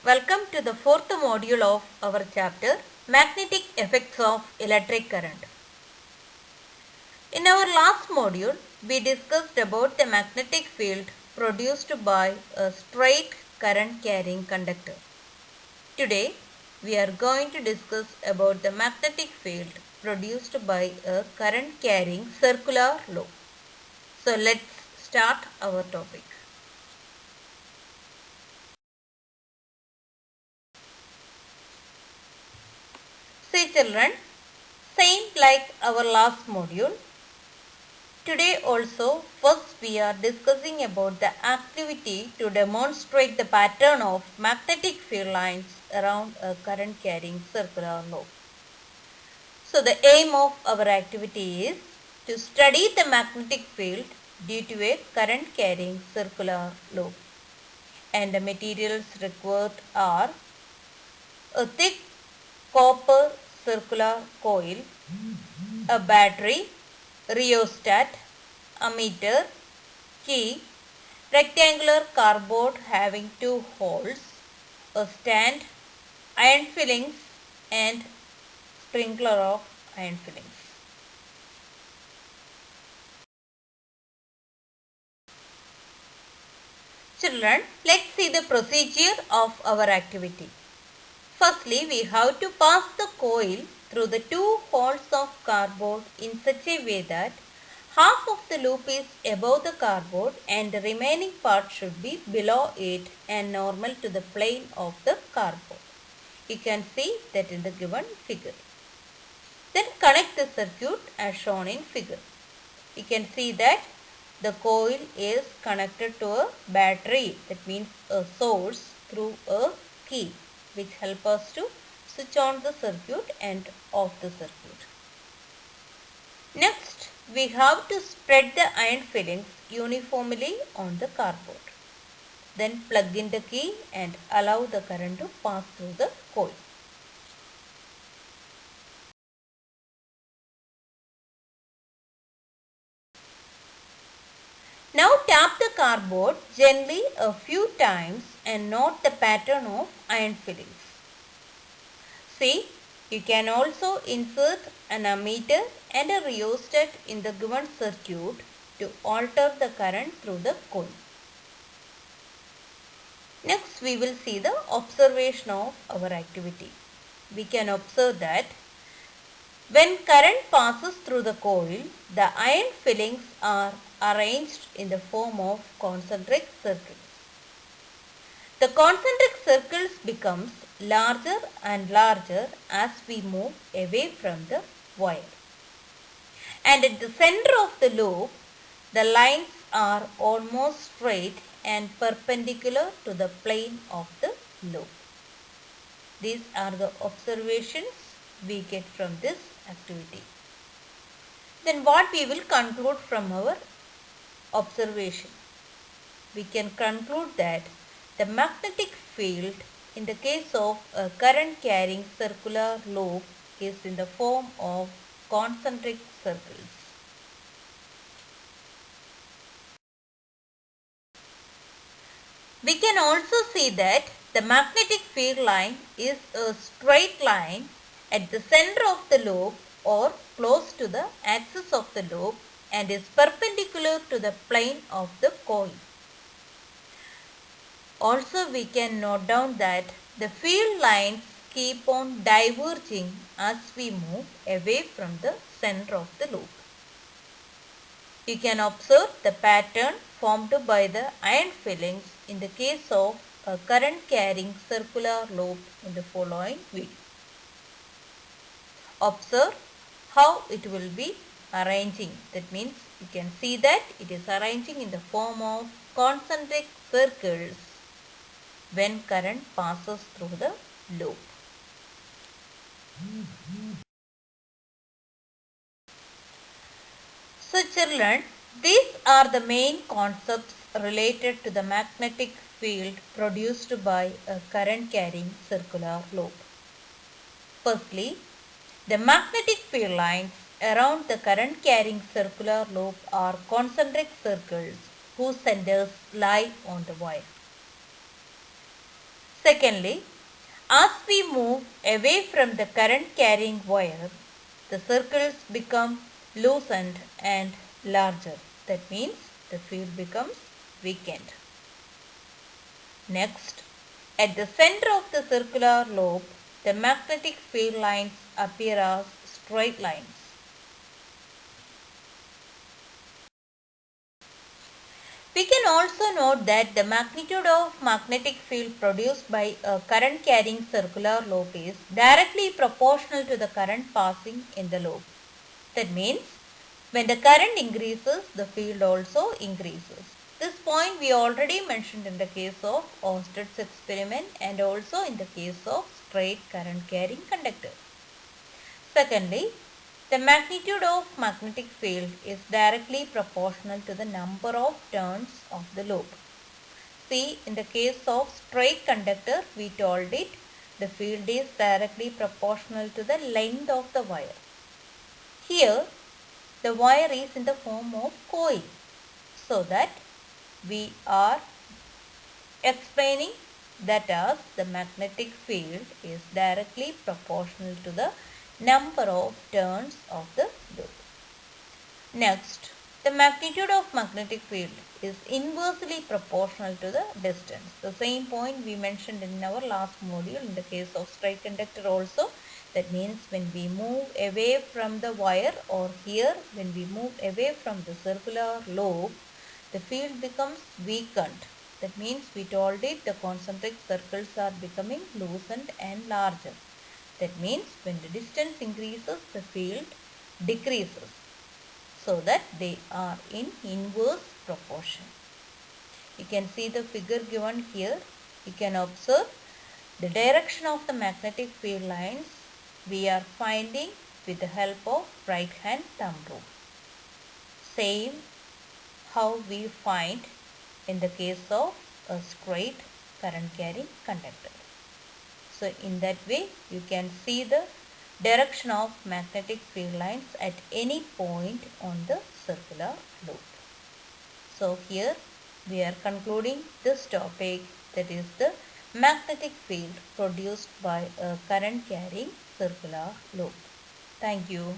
Welcome to the fourth module of our chapter Magnetic Effects of Electric Current. In our last module, we discussed about the magnetic field produced by a straight current carrying conductor. Today, we are going to discuss about the magnetic field produced by a current carrying circular loop. So let's start our topic. See children, same like our last module. Today also, first we are discussing about the activity to demonstrate the pattern of magnetic field lines around a current carrying circular loop. So the aim of our activity is to study the magnetic field due to a current carrying circular loop. And the materials required are a thick copper circular coil, a battery, rheostat, ammeter, key, rectangular cardboard having two holes, a stand, iron fillings and sprinkler of iron fillings. Children, let's see the procedure of our activity. Firstly, we have to pass the coil through the two holes of cardboard in such a way that half of the loop is above the cardboard and the remaining part should be below it and normal to the plane of the cardboard. You can see that in the given figure. Then connect the circuit as shown in figure. You can see that the coil is connected to a battery, that means a source, through a key, which help us to switch on the circuit and off the circuit. Next, we have to spread the iron fillings uniformly on the cardboard. Then plug in the key and allow the current to pass through the coil. Now tap the cardboard gently a few times and note the pattern of iron fillings. See, you can also insert an ammeter and a rheostat in the given circuit to alter the current through the coil. Next, we will see the observation of our activity. We can observe that when current passes through the coil, the iron fillings are arranged in the form of concentric circles. The concentric circles becomes larger and larger as we move away from the wire. And at the center of the loop, the lines are almost straight and perpendicular to the plane of the loop. These are the observations we get from this activity. Then what we will conclude from our observation? We can conclude that the magnetic field in the case of a current carrying circular loop is in the form of concentric circles. We can also see that the magnetic field line is a straight line at the center of the loop or close to the axis of the loop and is perpendicular to the plane of the coil. Also, we can note down that the field lines keep on diverging as we move away from the center of the loop. You can observe the pattern formed by the iron fillings in the case of a current carrying circular loop in the following video. Observe how it will be arranging. That means you can see that it is arranging in the form of concentric circles when current passes through the loop. So children, these are the main concepts related to the magnetic field produced by a current carrying circular loop. Firstly, the magnetic field lines around the current carrying circular loop are concentric circles whose centers lie on the wire. Secondly, as we move away from the current carrying wire, the circles become loosened and larger. That means the field becomes weakened. Next, at the center of the circular lobe, the magnetic field lines appear as straight lines. We can also note that the magnitude of magnetic field produced by a current carrying circular lobe is directly proportional to the current passing in the lobe. That means when the current increases, the field also increases. This point we already mentioned in the case of Oersted's experiment and also in the case of straight current carrying conductor. Secondly, the magnitude of magnetic field is directly proportional to the number of turns of the lobe. See, in the case of straight conductor, we told it the field is directly proportional to the length of the wire. Here, the wire is in the form of coil, so that we are explaining that as the magnetic field is directly proportional to the number of turns of the loop. Next, the magnitude of magnetic field is inversely proportional to the distance. The same point we mentioned in our last module in the case of straight conductor also. That means when we move away from the wire, or here when we move away from the circular lobe, the field becomes weakened. That means we told it the concentric circles are becoming loosened and larger. That means when the distance increases, the field decreases, so that they are in inverse proportion. You can see the figure given here. You can observe the direction of the magnetic field lines we are finding with the help of right hand thumb rule. Same how we find in the case of a straight current carrying conductor. So in that way you can see the direction of magnetic field lines at any point on the circular loop. So here we are concluding this topic, that is the magnetic field produced by a current carrying circular loop. Thank you.